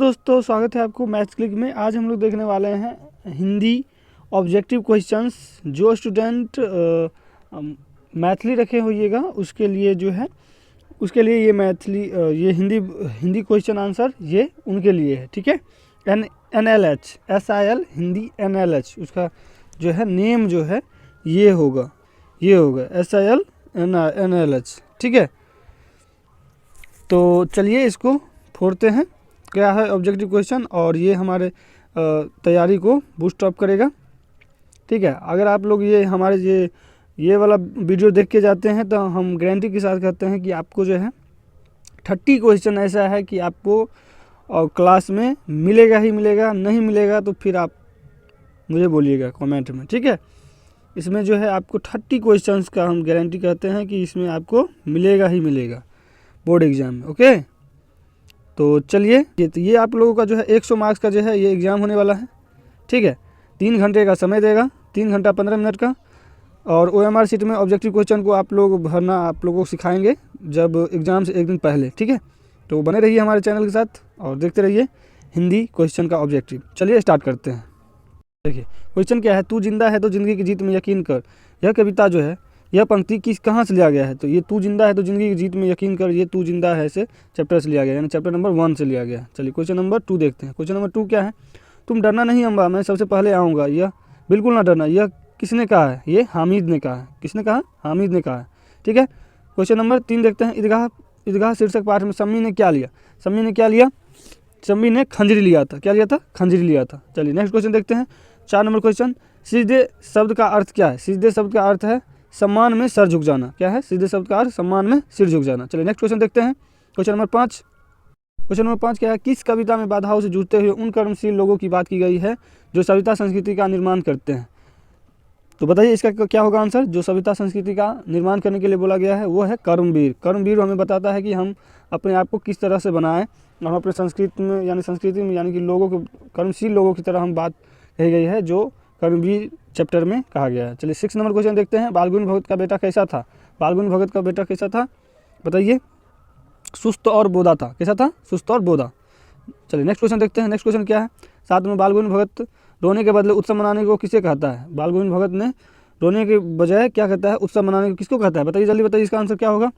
दोस्तों स्वागत है आपको मैथ्स क्लिक में। आज हम लोग देखने वाले हैं हिंदी ऑब्जेक्टिव क्वेश्चंस। जो स्टूडेंट मैथली रखे होइएगा उसके लिए जो है उसके लिए ये मैथली ये हिंदी क्वेश्चन आंसर ये उनके लिए है, ठीक है। NLH SIL हिंदी NLH उसका जो है नेम जो है ये होगा SIL NLH, ठीक है। तो चलिए इसको फोड़ते हैं। क्या है ऑब्जेक्टिव क्वेश्चन और ये हमारे तैयारी को बूस्ट अप करेगा, ठीक है। अगर आप लोग ये हमारे ये वाला वीडियो देख के जाते हैं तो हम गारंटी के साथ कहते हैं कि आपको जो है 30 क्वेश्चन ऐसा है कि आपको क्लास में मिलेगा ही मिलेगा। नहीं मिलेगा तो फिर आप मुझे बोलिएगा कमेंट में, ठीक है। इसमें जो है आपको 30 क्वेश्चंस का हम गारंटी कहते हैं कि इसमें आपको मिलेगा ही मिलेगा बोर्ड एग्जाम में, ओके। तो चलिए ये आप लोगों का जो है 100 मार्क्स का जो है ये एग्ज़ाम होने वाला है, ठीक है। 3 घंटे का समय देगा, 3 घंटा 15 मिनट का। और OMR शीट में ऑब्जेक्टिव क्वेश्चन को आप लोग भरना आप लोगों को सिखाएंगे जब एग्ज़ाम से एक दिन पहले, ठीक है। तो बने रहिए हमारे चैनल के साथ और देखते रहिए हिंदी क्वेश्चन का ऑब्जेक्टिव। चलिए स्टार्ट करते हैं। देखिए क्वेश्चन क्या है, तू जिंदा है तो जिंदगी की जीत में यकीन कर। यह कविता जो है यह पंक्ति कहाँ से लिया गया है? तो ये तू जिंदा है तो जिंदगी की जीत में यकीन कर, ये तू जिंदा है से चैप्टर से लिया गया, यानी चैप्टर नंबर 1 से लिया गया। चलिए क्वेश्चन नंबर 2 देखते हैं। क्वेश्चन नंबर 2 क्या है, तुम डरना नहीं अम्बा, मैं सबसे पहले आऊँगा। यह बिल्कुल ना डरना, यह किसने कहा है? ये हामिद ने कहा है। किसने कहा? हामिद ने कहा है, ठीक है। क्वेश्चन नंबर 3 देखते हैं। ईदगाह शीर्षक पाठ में सम्मी ने क्या लिया? सम्मी ने क्या लिया? सम्मी ने खंजरी लिया था। क्या लिया था? खंजरी लिया था। चलिए नेक्स्ट क्वेश्चन देखते हैं। 4 नंबर क्वेश्चन, सीधे शब्द का अर्थ क्या है? सीधे शब्द का अर्थ है सम्मान में सर झुक जाना। क्या है सीधे शब्द का अर्थ? सम्मान में सिर झुक जाना। चलिए नेक्स्ट क्वेश्चन देखते हैं। Question number 5। क्वेश्चन नंबर 5 क्या है, किस कविता में बाधाओं से जूझते हुए उन कर्मशील लोगों की बात की गई है जो सभ्यता संस्कृति का निर्माण करते हैं? तो बताइए इसका क्या होगा आंसर। जो सभ्यता संस्कृति का निर्माण करने के लिए बोला गया है वो है कर्मवीर। कर्मवीर हमें बताता है कि हम अपने आप को किस तरह से बनाएं। हम अपने संस्कृति में यानी कि लोगों को कर्मशील लोगों की तरह हम बात कही गई है जो कर्मवीर चैप्टर में कहा गया है। चलिए 6 नंबर क्वेश्चन देखते हैं। बालगुनी भगत का बेटा कैसा था? बालगुनी भगत का बेटा कैसा था बताइए? सुस्त और बोधा था। कैसा था? सुस्त और बोधा। चलिए नेक्स्ट क्वेश्चन देखते हैं। नेक्स्ट क्वेश्चन क्या है, 7 में बालगुनी भगत रोने के बदले उत्सव मनाने को किसे कहता है? बालगुनी भगत ने रोने के बजाय क्या कहता है? उत्सव मनाने को किसको कहता है? बताइए जल्दी बताइए, इसका आंसर क्या होगा?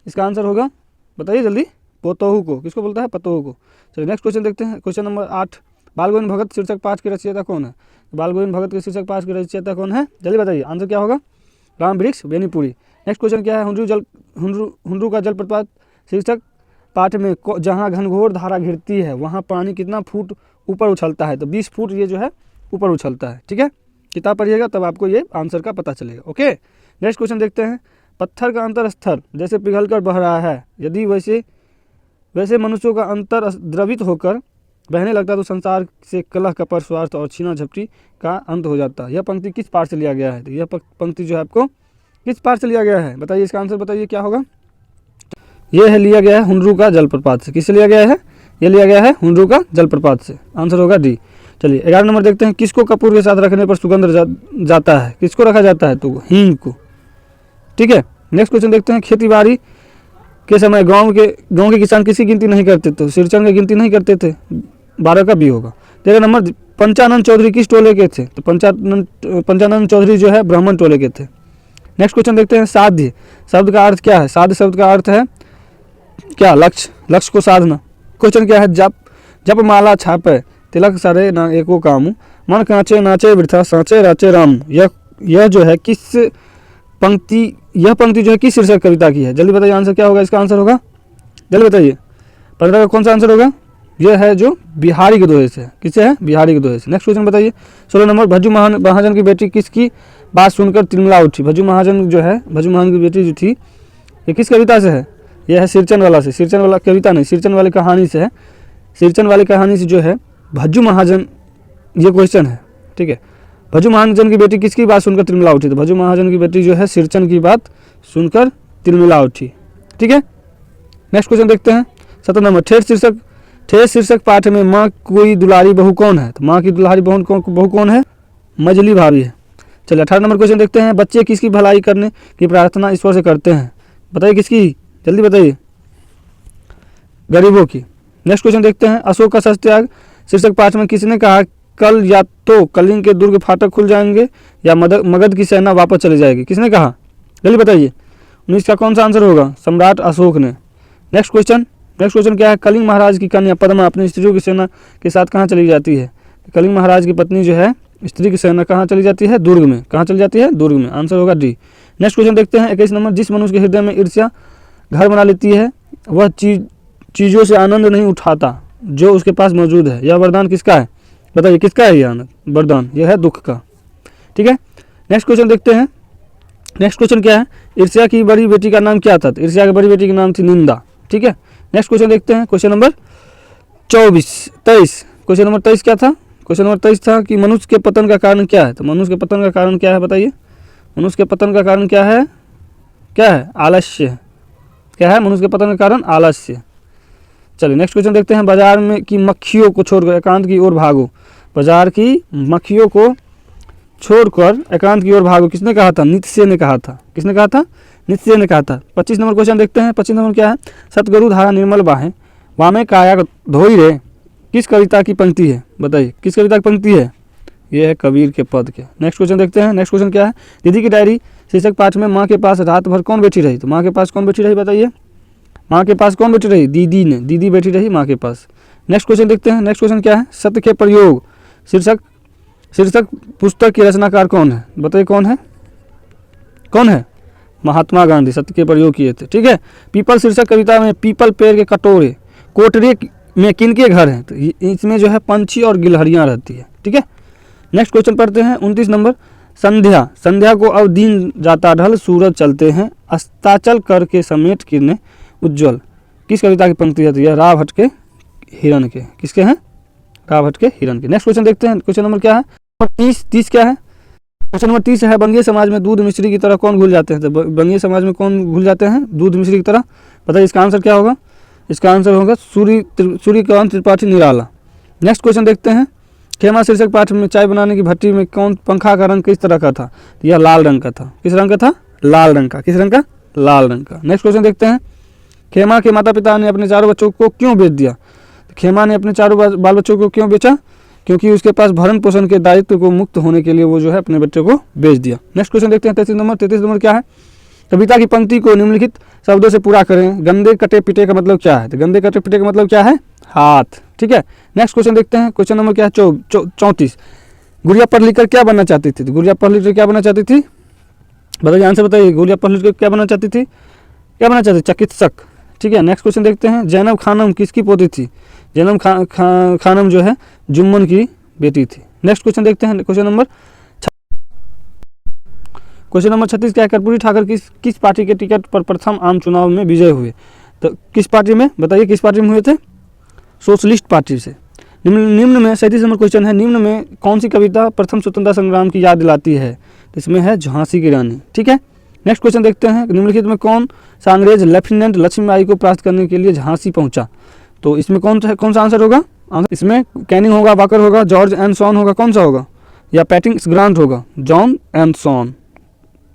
इसका आंसर होगा बताइए जल्दी, पोतोहू को। किसको बोलता है? पतोहू को। चलिए नेक्स्ट क्वेश्चन देखते हैं। क्वेश्चन नंबर 8, बालगुनी भगत शीर्षक पाठ के रचयिता कौन है? बालगोविंद भगत के शीर्षक पाठ के रचयिता कौन है? जल्दी बताइए आंसर क्या होगा? राम वृक्ष बेनीपुरी। नेक्स्ट क्वेश्चन क्या है, हुंडरू का जलप्रपात शीर्षक पाठ में जहाँ घनघोर धारा घिरती है वहाँ पानी कितना फुट ऊपर उछलता है? तो 20 फुट ये जो है ऊपर उछलता है, ठीक है। किताब पढ़िएगा तब आपको ये आंसर का पता चलेगा, ओके। नेक्स्ट क्वेश्चन देखते हैं। पत्थर का अंतर स्तर जैसे पिघल कर बह रहा है, यदि वैसे मनुष्यों का अंतर द्रवित होकर बहने लगता तो संसार से कलह कपट स्वार्थ और छीना झपटी का अंत हो जाता। यह पंक्ति किस पाठ से लिया गया है? तो यह पंक्ति जो है आपको किस पाठ से लिया गया है? बताइए इसका आंसर बताइए क्या होगा? यह है लिया गया है हुंडरू का जलप्रपात से। किससे लिया गया है? यह लिया गया है हुंडरू का जलप्रपात से। आंसर होगा डी। चलिए 11 नंबर देखते हैं। किसको कपूर के साथ रखने पर सुगंध जाता है? किसको रखा जाता है? तो हींग को, ठीक है। नेक्स्ट क्वेश्चन देखते हैं। खेती बाड़ी के समय गाँव के किसान किसी गिनती नहीं करते तो सिरचन की गिनती नहीं करते थे। 12 का बी होगा। 13 नंबर, पंचानंद चौधरी किस टोले के थे? तो पंचानंद चौधरी जो है ब्राह्मण टोले के थे। नेक्स्ट क्वेश्चन देखते हैं। साध्य शब्द का अर्थ क्या है? साध्य शब्द का अर्थ है क्या? लक्ष्य को साधना। क्वेश्चन क्या है, जप माला छापे तिलक सारे ना एको कामू, मन कांचे नाचे वृथा साँचे राचे राम। यह जो है किस पंक्ति जो है किस शीर्षक कविता की है? जल्दी बताइए आंसर क्या होगा? इसका आंसर होगा जल्दी बताइए 15 का कौन सा आंसर होगा? यह है जो बिहारी के दोहे से। किससे है? बिहारी के दोहे से। नेक्स्ट क्वेश्चन बताइए। 16 नंबर, भज्जू महाजन की बेटी किसकी बात सुनकर तिलमिला उठी? भज्जू महाजन की बेटी जो थी ये किस कविता से है? यह है सिरचन वाला से। सिरचन वाला कविता नहीं, सिरचन वाली कहानी से है। सिरचन वाली कहानी से जो है भज्जू महाजन ये क्वेश्चन है, ठीक है। भज्जू महाजन की बेटी किसकी बात सुनकर तिलमिला उठी? तो भज्जू महाजन की बेटी जो है सिरचन की बात सुनकर तिलमिला उठी, ठीक है। नेक्स्ट क्वेश्चन देखते हैं। 17 नंबर, ठेठ शीर्षक पाठ में माँ कोई दुलारी बहू कौन है? तो माँ की दुलारी बहू कौन है? मजली भाभी है। चलिए 18 नंबर क्वेश्चन देखते हैं। बच्चे किसकी भलाई करने की प्रार्थना ईश्वर से करते हैं? बताइए किसकी? जल्दी बताइए। गरीबों की। नेक्स्ट क्वेश्चन देखते हैं, अशोक का सत्याग्रह शीर्षक पाठ में किसने कहा कल या तो कलिंग के दुर्ग फाटक खुल जाएंगे या मगध की सेना वापस चली जाएगी? किसने कहा? जल्दी बताइए। 19 का कौन सा आंसर होगा? सम्राट अशोक ने। नेक्स्ट क्वेश्चन क्या है? कलिंग महाराज की कन्या पद्मा अपनी स्त्रियों की सेना के साथ कहाँ चली जाती है? कलिंग महाराज की पत्नी जो है स्त्री की सेना कहाँ चली जाती है? दुर्ग में। कहाँ चली जाती है? दुर्ग में। आंसर होगा डी। नेक्स्ट क्वेश्चन देखते हैं 21 नंबर, जिस मनुष्य के हृदय में ईर्ष्या घर बना लेती है वह चीज़ों से आनंद नहीं उठाता जो उसके पास मौजूद है। यह वरदान किसका है? बताइए किसका है यह आनंद वरदान? यह है दुख का। ठीक है, नेक्स्ट क्वेश्चन देखते हैं। नेक्स्ट क्वेश्चन क्या है? ईर्ष्या की बड़ी बेटी का नाम क्या था? ईर्ष्या की बड़ी बेटी का नाम थी निंदा। ठीक है, नेक्स्ट क्वेश्चन देखते हैं, क्वेश्चन नंबर 23। क्वेश्चन नंबर 23 क्या था? क्वेश्चन नंबर 23 था कि मनुष्य के पतन का कारण क्या है? तो मनुष्य के पतन का कारण क्या है? बताइए। मनुष्य के पतन का कारण क्या है? क्या है? आलस्य। क्या है मनुष्य के पतन का कारण? आलस्य। चलिए नेक्स्ट क्वेश्चन देखते हैं, बाजार में की मक्खियों को छोड़कर एकांत की ओर भागो। बाजार की मक्खियों को छोड़कर एकांत की ओर भागो किसने कहा था? नीत्शे ने कहा था। किसने कहा था? नीत्शे ने कहा था। 25 नंबर क्वेश्चन देखते हैं। 25 नंबर क्या है? सतगुरु धारा निर्मल बाहें वामे काया धोई रे किस कविता की पंक्ति है? बताइए किस कविता की पंक्ति है? ये है कबीर के पद के। नेक्स्ट क्वेश्चन देखते हैं। नेक्स्ट क्वेश्चन क्या है? दीदी की डायरी शीर्षक पाठ में माँ के पास रात भर कौन बैठी रही? तो माँ के पास कौन बैठी रही? बताइए। माँ के पास कौन बैठी रही? दीदी ने। दीदी बैठी रही माँ के पास। नेक्स्ट क्वेश्चन देखते हैं। नेक्स्ट क्वेश्चन क्या है? सत्य के प्रयोग शीर्षक पुस्तक के रचनाकार कौन है? बताइए कौन है? कौन है? महात्मा गांधी सत्य के प्रयोग किए थे। ठीक है, पीपल शीर्षक कविता में पीपल पेड़ के कटोरे कोटरे में किनके घर हैं? तो इसमें जो है पंछी और गिलहरियां रहती है। ठीक है, नेक्स्ट क्वेश्चन पढ़ते हैं 29 नंबर, संध्या को अब दिन जाता ढल सूरज चलते हैं अस्ताचल करके समेट किरने उज्जवल किस कविता की पंक्ति है? तो यह राव भट्ट के हिरण के। किसके हैं? राव भट्ट के हिरण के। नेक्स्ट क्वेश्चन देखते हैं। क्वेश्चन नंबर क्या है? 30 क्या है? क्वेश्चन नंबर 30 है, बंगीय समाज में दूध मिश्री की तरह कौन घुल जाते हैं? तो बंगीय समाज में कौन घुल जाते हैं? दूध मिश्री की तरह। बताइए इसका आंसर क्या होगा? इसका आंसर होगा सूर्यकांत त्रिपाठी निराला। नेक्स्ट क्वेश्चन देखते हैं, खेमा शीर्षक पाठ में चाय बनाने की भट्टी में कौन पंखा का रंग किस तरह का था? तो यह लाल रंग का था। किस रंग का था? लाल रंग का। किस रंग का? लाल रंग का। नेक्स्ट क्वेश्चन देखते हैं, खेमा के माता पिता ने अपने चारों बच्चों को क्यों बेच दिया? तो खेमा ने अपने चारों बाल बच्चों को क्यों बेचा? क्योंकि उसके पास भरण पोषण के दायित्व को मुक्त होने के लिए वो जो है अपने बच्चे को बेच दिया। नेक्स्ट क्वेश्चन देखते हैं 33 नंबर। 33 नंबर क्या है? कविता की पंक्ति को निम्नलिखित शब्दों से पूरा करें। गंदे कटे पिटे का मतलब क्या है? तो गंदे कटे पिटे का मतलब क्या है? हाथ। ठीक है, नेक्स्ट क्वेश्चन देखते हैं। क्वेश्चन नंबर क्या है? 34। गुड़िया पढ़ लिखकर क्या बनना चाहती थी? तो गुड़िया पढ़ लिखकर क्या बनना चाहती थी? बताइए आंसर बताइए। गुड़िया पढ़ लिखकर क्या बनना चाहती थी? क्या बनना चाहती? चिकित्सक। ठीक है, नेक्स्ट क्वेश्चन देखते हैं, जैनब खानम किसकी पोती थी? जैनब खानम जो है जुम्मन की बेटी थी। नेक्स्ट क्वेश्चन देखते हैं। क्वेश्चन नंबर 36 क्या है? कर्पूरी ठाकुर किस पार्टी के टिकट पर प्रथम आम चुनाव में विजय हुए? तो किस पार्टी में? बताइए किस पार्टी में हुए थे? सोशलिस्ट पार्टी से। निम्न में 37 नंबर क्वेश्चन है, निम्न में कौन सी कविता प्रथम स्वतंत्रता संग्राम की याद दिलाती है? तो इसमें है झांसी की रानी। ठीक है, नेक्स्ट क्वेश्चन देखते हैं, निम्नलिखित में कौन सा अंग्रेज लेफ्टिनेंट लक्ष्मीबाई को प्राप्त करने के लिए झांसी पहुंचा? तो इसमें कौन सा आंसर होगा? इसमें कैनिंग होगा, वाकर होगा, जॉर्ज एंड सॉन होगा, कौन सा होगा? या पैटिंग्स ग्रांट होगा? John and Son.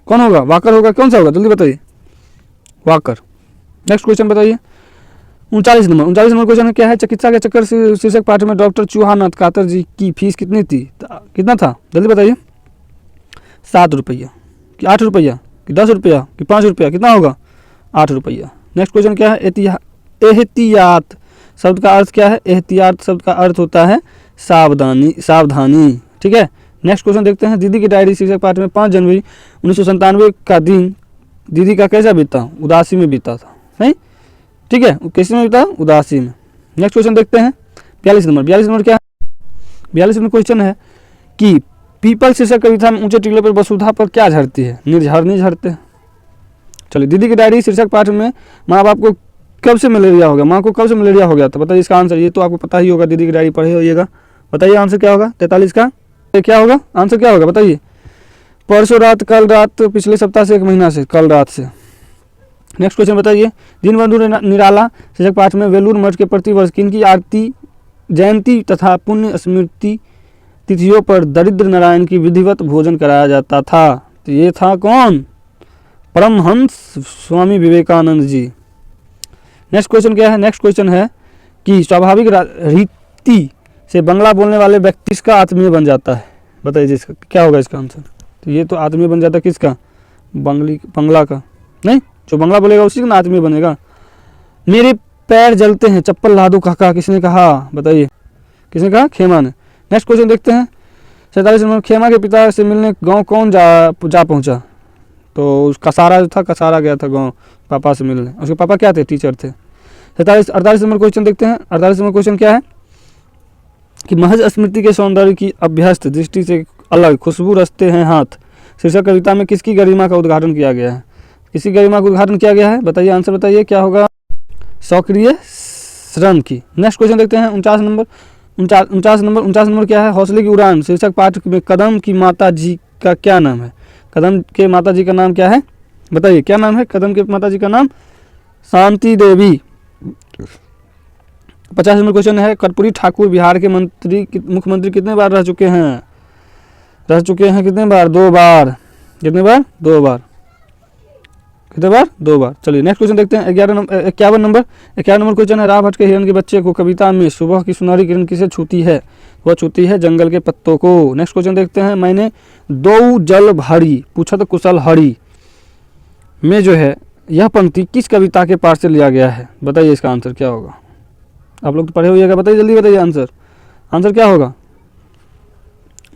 कौन होगा? वाकर होगा, कौन सा होगा? जल्दी बताइए। वाकर। नेक्स्ट क्वेश्चन बताइए 39 नंबर क्वेश्चन क्या है? चिकित्सा के चक्कर शीर्षक पाठ में डॉक्टर चूहानाथ कातर जी की फीस कितनी थी? कितना था? जल्दी बताइए। 7 रुपया कि 8 रुपया कि 10 रुपया कि 5 रुपया? कितना होगा? 8 रुपया। नेक्स्ट क्वेश्चन क्या है? एहतियात शब्द का अर्थ क्या है? एहतियात शब्द का अर्थ होता है सावधानी। ठीक है, नेक्स्ट क्वेश्चन देखते हैं, दीदी की डायरी शीर्षक पाठ में 5 जनवरी 1997 का दिन दीदी का कैसा बीता? उदासी में बीता था। नहीं, ठीक है, किस में बीता? उदासी में। नेक्स्ट क्वेश्चन देखते हैं 42 नंबर क्या है? 42 नंबर क्वेश्चन है कि पीपल शीर्षक कविता में ऊंचे टीले पर वसुधा पर क्या झरती है? निर्झर नहीं झरते। चलिए, दीदी की डायरी शीर्षक पाठ में माँ बाप को कब से मलेरिया हो गया? माँ को कब से मलेरिया हो गया? तो बताइए इसका आंसर। ये तो आपको पता ही होगा, दीदी की डायरी पढ़े होइएगा। बताइए आंसर क्या होगा? 43 का क्या होगा? आंसर क्या होगा? बताइए। परसों रात, कल रात, पिछले सप्ताह से, 1 महीना से, कल रात से। नेक्स्ट क्वेश्चन बताइए, दीनबंधु निराला शीर्षक पाठ में वेलूर मठ के प्रतिवर्ष किनकी आरती जयंती तथा पुण्य स्मृति तिथियों पर दरिद्र नारायण की विधिवत भोजन कराया जाता था? तो ये था कौन? परमहंस स्वामी विवेकानंद जी। नेक्स्ट क्वेश्चन क्या है? नेक्स्ट क्वेश्चन है की स्वाभाविक रीति से बंगला बोलने वाले व्यक्ति का आत्मीय बन जाता है। बताइए जिसका क्या होगा इसका आंसर। तो ये तो आत्मीय बन जाता है किसका, बंगला का, नहीं जो बंगला बोलेगा उसी का ना आत्मीय बनेगा। मेरे पैर जलते हैं चप्पल ला दो काका, किसने कहा, बताइए किसने कहा, खेमा ने। नेक्स्ट क्वेश्चन देखते हैं 47 नंबर, खेमा के पिता से मिलने गांव कौन जा पहुंचा। तो कसारा जो था, कसारा गया था गांव पापा से मिलने, उसके पापा क्या थे, टीचर थे। 48 नंबर क्वेश्चन देखते हैं। 48 नंबर क्वेश्चन क्या है कि महज स्मृति के सौंदर्य की अभ्यस्त दृष्टि से अलग खुशबू रचते हैं हाथ शीर्षक कविता में किसकी गरिमा का उद्घाटन किया गया है। किसी गरिमा का उद्घाटन किया गया है, बताइए आंसर बताइए क्या होगा, सक्रिय श्रम की। नेक्स्ट क्वेश्चन देखते हैं 49 नंबर क्या है, हौसले की उड़ान शीर्षक पाठ में कदम की माता जी का क्या नाम है। कदम के माता जी का नाम क्या है, बताइए क्या नाम है कदम के माता जी का नाम, शांति देवी। 50 नंबर क्वेश्चन है, कर्पूरी ठाकुर बिहार के मुख्यमंत्री कितने बार रह चुके हैं कितने बार, 2 बार। कितने बार, 2 बार। कितने बार, 2 बार। चलिए नेक्स्ट क्वेश्चन देखते हैं 51 नंबर क्वेश्चन है, राह भटके हिरन के बच्चे को कविता में सुबह की सुनहरी किरण किसे छूती है, वह छूती है जंगल के पत्तों को। नेक्स्ट क्वेश्चन देखते हैं, मैंने 2 जल भरी पूछत कुशल हरी में जो है यह पंक्ति किस कविता के पाठ से लिया गया है, बताइए इसका आंसर क्या होगा। आप लोग तो पढ़े हुए, बताइए जल्दी बताइए आंसर क्या होगा।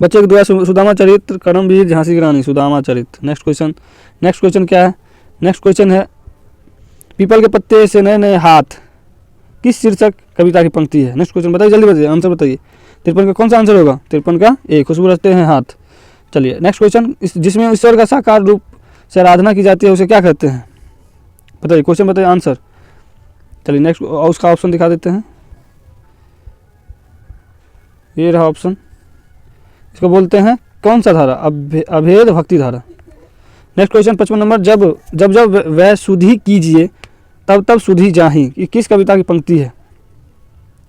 बच्चे की दुआ सुदामा चरित्र, करमवीर, झांसी की रानी, सुदामा चरित्र। नेक्स्ट क्वेश्चन क्या है, नेक्स्ट क्वेश्चन है, पीपल के पत्ते से नए नए हाथ किस शीर्षक कविता की पंक्ति है। नेक्स्ट क्वेश्चन बताइए जल्दी बताइए आंसर बताइए। 53 का कौन सा आंसर होगा, 53 का ए, खुशबू रचते हैं हाथ। चलिए नेक्स्ट क्वेश्चन, जिसमें ईश्वर का साकार रूप से आराधना की जाती है उसे क्या कहते हैं, बताइए क्वेश्चन बताइए आंसर। चलिए नेक्स्ट उसका ऑप्शन दिखा देते हैं, ये रहा ऑप्शन, इसको बोलते हैं कौन सा धारा, अभेद भक्ति धारा। नेक्स्ट क्वेश्चन 55 नंबर, जब वह सुधि कीजिए तब सुधि जाही, ये किस कविता की पंक्ति है,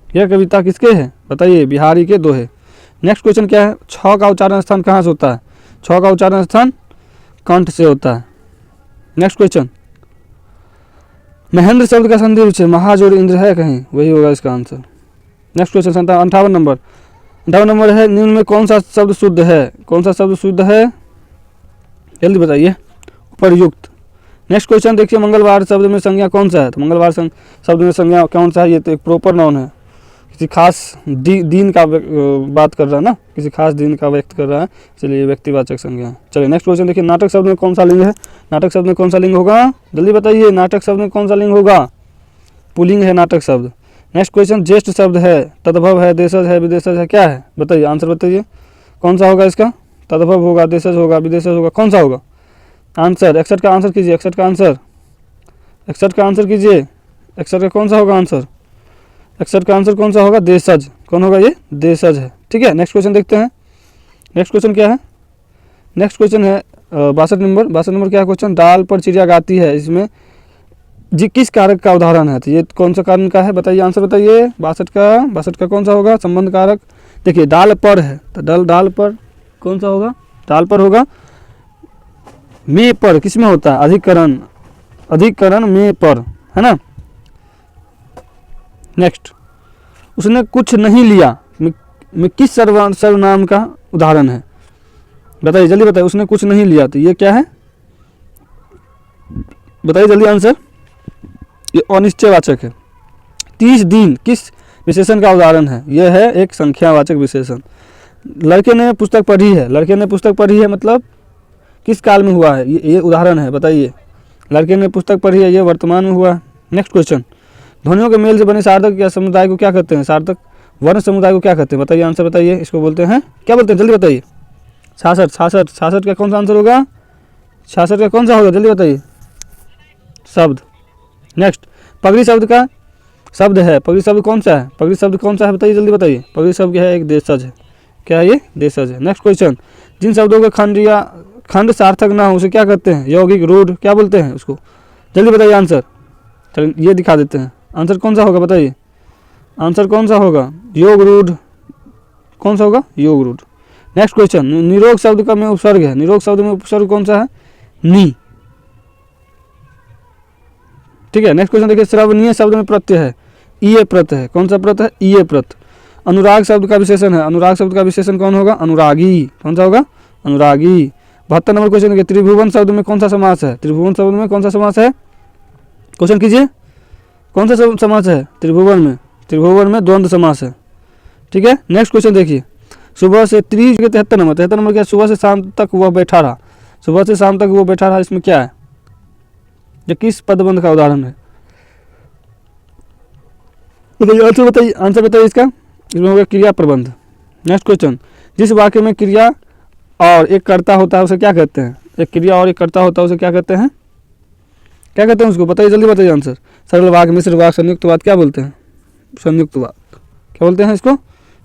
यह कविता किसके है, बताइए बिहारी के दोहे। नेक्स्ट क्वेश्चन क्या है, 6 का उच्चारण स्थान कहाँ से होता है, 6 का उच्चारण स्थान कंठ से होता है। नेक्स्ट क्वेश्चन, महेंद्र शब्द का संधि विच्छेद महाजोड़ इंद्र है कहीं, वही होगा इसका आंसर। नेक्स्ट क्वेश्चन 58 नंबर है, निम्न में कौन सा शब्द शुद्ध है, जल्दी बताइए, उपरयुक्त। नेक्स्ट क्वेश्चन देखिए, मंगलवार शब्द में संज्ञा कौन सा है, तो मंगलवार शब्द में संज्ञा कौन सा है, ये तो एक प्रॉपर नाउन है, किसी खास दिन का बात कर रहा है ना, किसी खास दिन का व्यक्त कर रहा है, चलिए व्यक्तिवाचक संज्ञा है। चलिए नेक्स्ट क्वेश्चन देखिए, नाटक शब्द में कौन सा लिंग है, नाटक शब्द में कौन सा लिंग होगा, जल्दी बताइए, नाटक शब्द में कौन सा लिंग होगा, पुल्लिंग है नाटक शब्द। नेक्स्ट क्वेश्चन, ज्येष्ठ शब्द है, तद्भव है, देशज है, विदेशज है, क्या है, बताइए आंसर बताइए कौन सा होगा इसका, तद्भव होगा, देशज होगा, विदेशज होगा, कौन सा होगा आंसर। 61 का आंसर कीजिए, 61 का आंसर कीजिए, 61 का कौन सा होगा आंसर, 61 का आंसर कौन सा होगा, देशज, कौन होगा ये, देशज है। ठीक है नेक्स्ट क्वेश्चन देखते हैं, नेक्स्ट क्वेश्चन क्या है, नेक्स्ट क्वेश्चन है 62 नंबर क्या है क्वेश्चन, डाल पर चिड़िया गाती है, इसमें जी किस कारक का उदाहरण है, तो ये कौन सा कारण का है, बताइए आंसर बताइए। 62 का कौन सा होगा, संबंध कारक। देखिए डाल पर है, तो डाल पर कौन सा होगा, डाल पर होगा, में पर किस में होता है, अधिकरण में पर, है ना। नेक्स्ट, उसने कुछ नहीं लिया में किस सर्वनाम का उदाहरण है, बताइए जल्दी बताइए, उसने कुछ नहीं लिया, तो ये क्या है, बताइए जल्दी आंसर, ये अनिश्चयवाचक है। 30 दिन किस विशेषण का उदाहरण है, यह है एक संख्यावाचक विशेषण। लड़के ने पुस्तक पढ़ी है, मतलब किस काल में हुआ है, ये उदाहरण है, बताइए। लड़के ने पुस्तक पढ़ी है, ये वर्तमान में हुआ है। नेक्स्ट क्वेश्चन, ध्वनियों के मेल से बने सार्थक या समुदाय को क्या कहते हैं, सार्थक वर्ण समुदाय को क्या कहते हैं, बताइए आंसर बताइए, इसको बोलते हैं क्या बोलते हैं, जल्दी बताइए। 66 का कौन सा आंसर होगा, 66 का कौन सा होगा, जल्दी बताइए, शब्द। नेक्स्ट, पगड़ी शब्द का शब्द है, पगड़ी शब्द कौन सा है, बताइए जल्दी बताइए। पगड़ी शब्द है एक देशज है, क्या है ये, देशज है। नेक्स्ट क्वेश्चन, जिन शब्दों का खंड सार्थक ना हो उसे क्या कहते हैं, यौगिक, रूढ़, क्या बोलते हैं उसको, जल्दी बताइए आंसर। चलिए ये दिखा देते हैं, आंसर कौन सा होगा, बताइए आंसर कौन सा होगा, योग रूढ़, कौन सा होगा, योग रूढ़। नेक्स्ट क्वेश्चन, निरोग शब्द का में उपसर्ग है, निरोग शब्द में उपसर्ग कौन सा है, नी। ठीक है नेक्स्ट क्वेश्चन देखिए, श्रवणीय शब्द में प्रत्यय है, ईय प्रत है। कौन सा प्रत है? ईय प्रत। अनुराग शब्द का विशेषण है। अनुराग शब्द का विशेषण कौन होगा? अनुरागी। कौन सा होगा? अनुरागी। 72 नंबर क्वेश्चन देखिए, त्रिभुवन शब्द में कौन सा समास है? त्रिभुवन शब्द में कौन सा समास है? क्वेश्चन कीजिए, कौन सा समास है त्रिभुवन में? त्रिभुवन में द्वंद्व समास है। ठीक है, नेक्स्ट क्वेश्चन देखिए, सुबह से 73 नंबर, 73 नंबर क्या? सुबह से शाम तक वह बैठा रहा। सुबह से शाम तक वो बैठा रहा, इसमें क्या है? ये किस पदबंध का उदाहरण है? बताइए, आंसर बताइए, आंसर बताइए इसका। इसमें होगा क्रिया प्रबंध। नेक्स्ट क्वेश्चन, जिस वाक्य में क्रिया और एक कर्ता होता है उसे क्या कहते हैं? एक क्रिया और एक कर्ता होता है उसे क्या कहते हैं? क्या कहते हैं उसको? बताइए, जल्दी बताइए आंसर। सरल वाक्य, मिश्र वाक्य, संयुक्त वाक्य क्या बोलते हैं? संयुक्त वाक्य। क्या बोलते हैं इसको?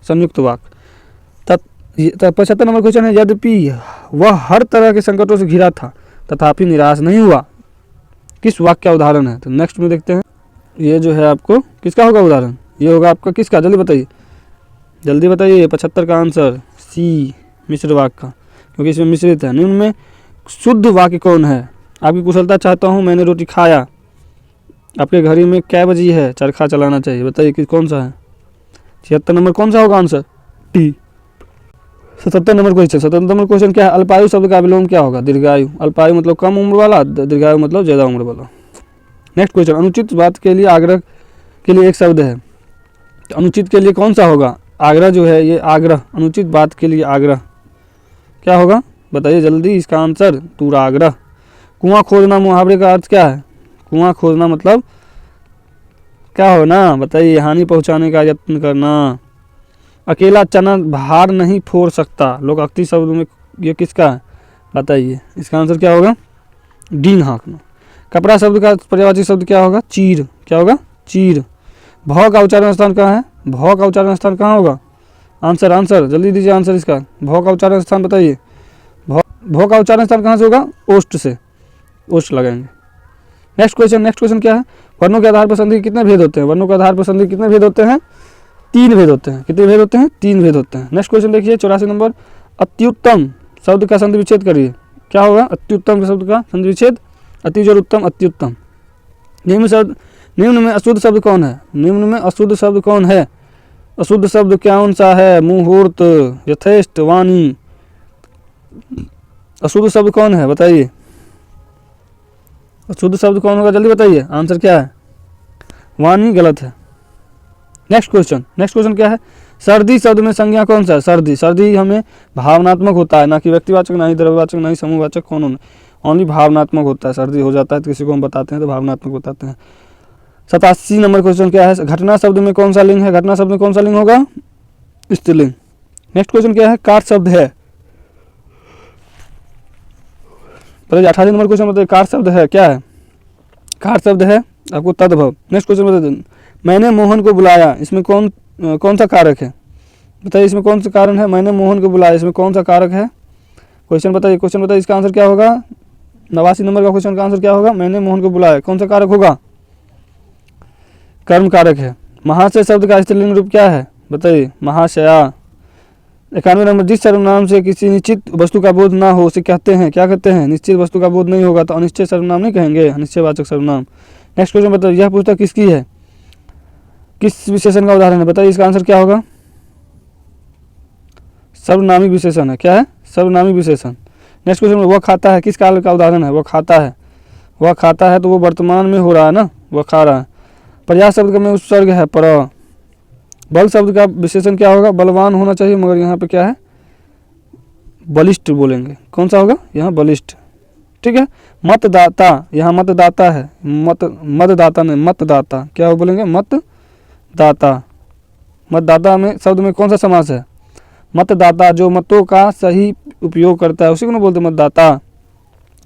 संयुक्त वाक्य। 75 नंबर क्वेश्चन है, यद्यपि वह हर तरह के संकटों से घिरा था तथापि निराश नहीं हुआ, किस वाक्य का उदाहरण है? तो नेक्स्ट में देखते हैं, ये जो है आपको किसका होगा उदाहरण? ये होगा आपका किसका? जल्दी बताइए, जल्दी बताइए। 75 का आंसर सी, मिश्र वाक्य का, क्योंकि इसमें मिश्रित है। निम्न में शुद्ध वाक्य कौन है? आपकी कुशलता चाहता हूँ, मैंने रोटी खाया। आपके घड़ी में क्या बजी है? चरखा चलाना चाहिए। बताइए कि कौन सा है? 76 नंबर कौन सा होगा answer? T. 77 number question, 77 number question क्या है? अल्पायु शब्द का विलोम क्या होगा? दीर्घायु। अल्पायु मतलब कम उम्र वाला, दीर्घायु मतलब ज़्यादा उम्र वाला। नेक्स्ट क्वेश्चन, अनुचित बात के लिए आग्रह के लिए एक शब्द है, तो अनुचित के लिए कौन सा होगा? आग्रह जो है ये आग्रह, अनुचित बात के लिए आग्रह क्या होगा? बताइए जल्दी इसका आंसर, दुराग्रह। कुआं खोदना मुहावरे का अर्थ क्या है? कुआं खोदना मतलब क्या होना? बताइए, हानि पहुंचाने का यत्न करना। अकेला चना भार नहीं फोड़ सकता, लोकोक्ति शब्द में ये किसका है? बताइए, इसका आंसर क्या होगा? डीन हाँकना। कपड़ा शब्द का पर्यायवाची शब्द क्या होगा? चीर। क्या होगा? चीर। भौ का उच्चारण स्थान कहाँ है? भौ का उच्चारण स्थान कहाँ होगा? आंसर, आंसर जल्दी दीजिए आंसर इसका। भौ का उच्चारण स्थान बताइए। भौ का उच्चारण स्थान कहाँ से होगा? ओष्ठ से, ओष्ठ लगाएंगे। नेक्स्ट क्वेश्चन क्या है? वर्णों के आधार पर संधि कितने भेद होते हैं? वर्णों के आधार पर संधि कितने भेद होते हैं? 3 भेद होते हैं। कितने भेद होते हैं? 3 भेद होते हैं। नेक्स्ट क्वेश्चन देखिए, 84 नंबर, अत्युत्तम शब्द का संधि विच्छेद करिए। क्या होगा? अत्युत्तम शब्द का संधि विच्छेद, अति और उत्तम, अत्युत्तम। निम्न में अशुद्ध शब्द कौन है? निम्न में अशुद्ध शब्द कौन है? अशुद्ध शब्द कौन सा है? मुहूर्त, यथेष्ट, वाणी। अशुद्ध शब्द कौन है? बताइए, अशुद्ध शब्द कौन होगा? जल्दी बताइए, आंसर क्या है? वाणी गलत है। नेक्स्ट क्वेश्चन क्या है? सर्दी शब्द में संज्ञा कौन सा है? सर्दी हमें भावनात्मक होता है, ना कि व्यक्तिवाचक, ना ही द्रव्यवाचक, ना ही समूहवाचक, कौन? ओनली भावनात्मक होता है। सर्दी हो जाता है तो किसी को हम बताते हैं तो भावनात्मक बताते हैं। 87 नंबर क्वेश्चन क्या है? घटना शब्द में कौन सा लिंग है? घटना शब्द में कौन सा लिंग होगा? स्त्रीलिंग। नेक्स्ट क्वेश्चन क्या है? कार्य शब्द है। पहले 18 नंबर क्वेश्चन बताइए, कार्य शब्द है क्या है? कार्य शब्द है आपको तद्भव। नेक्स्ट क्वेश्चन बताइए, मैंने मोहन को बुलाया, इसमें कौन सा कारक है? बताइए, इसमें कौन सा कारण है? मैंने मोहन को बुलाया, इसमें कौन सा कारक है? क्वेश्चन बताइए, इसका आंसर क्या होगा? 89 नंबर का क्वेश्चन का आंसर क्या होगा? मैंने मोहन को बुलाया, कौन सा कारक होगा? कर्म कारक है। महाशय शब्द का स्त्रीलिंग रूप क्या है? बताइए, महाशया। 91 नंबर, जिस सर्वनाम से किसी निश्चित वस्तु का बोध ना हो उसे कहते हैं, क्या कहते हैं? निश्चित वस्तु का बोध नहीं होगा तो अनिश्चय सर्वनाम नहीं कहेंगे, अनिश्चयवाचक सर्वनाम। नेक्स्ट क्वेश्चन बताइए, यह पुस्तक किसकी है? किस विशेषण का उदाहरण है? बताइए, इसका आंसर क्या होगा? सर्वनामी विशेषण है। क्या है? सर्वनामी विशेषण। नेक्स्ट क्वेश्चन, वह खाता है, किस काल का उदाहरण है? वह खाता है। वह खाता है तो वो वर्तमान में हो रहा है ना, वह खा रहा है। पर्याय शब्द में उपसर्ग है पर। बल शब्द का विशेषण क्या होगा? बलवान होना चाहिए, मगर यहाँ पे क्या है? बलिष्ठ बोलेंगे। कौन सा होगा? यहाँ बलिष्ठ। ठीक है। मतदाता, यहाँ मतदाता है, मतदाता नहीं, मतदाता। क्या हो बोलेंगे? मतदाता। मतदाता में शब्द में कौन सा समास है? मतदाता, जो मतों का सही उपयोग करता है उसी को ना बोलते मतदाता,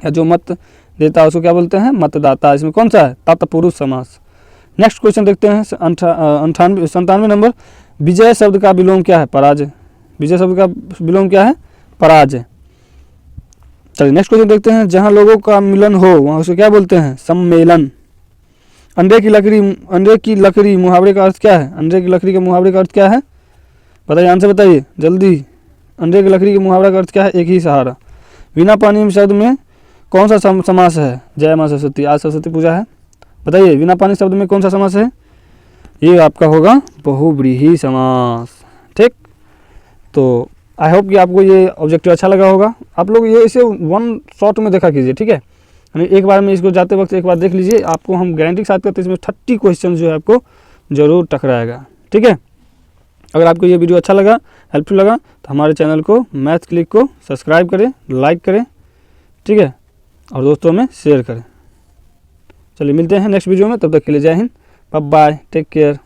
या जो मत देता है उसको क्या बोलते हैं? मतदाता। इसमें कौन सा है? तत्पुरुष समास। नेक्स्ट क्वेश्चन देखते हैं, 97 नंबर, विजय शब्द का विलोम क्या है? पराजय। विजय शब्द का विलोम क्या है? पराजय। चलिए नेक्स्ट क्वेश्चन देखते हैं, जहाँ लोगों का मिलन हो वहाँ उसे क्या बोलते हैं? सम्मेलन। अंडे की लकड़ी मुहावरे का अर्थ क्या है? अंडे की लकड़ी के मुहावरे का अर्थ क्या है? बताइए, आंसर बताइए जल्दी। अंडे की लकड़ी के मुहावरे का अर्थ क्या है? एक ही सहारा। बिना पानी शब्द में कौन सा समास है? जय मां सरस्वती, आज सरस्वती पूजा है। बताइए, बिना पानी शब्द में कौन सा समास है? ये आपका होगा बहुव्रीहि समास। ठीक, तो आई होप कि आपको ये ऑब्जेक्टिव अच्छा लगा होगा। आप लोग ये इसे वन शॉट में देखा कीजिए, ठीक है, यानी एक बार में इसको जाते वक्त एक बार देख लीजिए, आपको हम गारंटी के साथ कहते हैं इसमें 30 क्वेश्चन जो है आपको ज़रूर टकराएगा। ठीक है, अगर आपको ये वीडियो अच्छा लगा, हेल्पफुल लगा, तो हमारे चैनल को मैथ क्लिक को सब्सक्राइब करें, लाइक करें, ठीक है, और दोस्तों में शेयर करें। चलिए मिलते हैं नेक्स्ट वीडियो में, तब तक के लिए जय हिंद, बाय बाय, टेक केयर।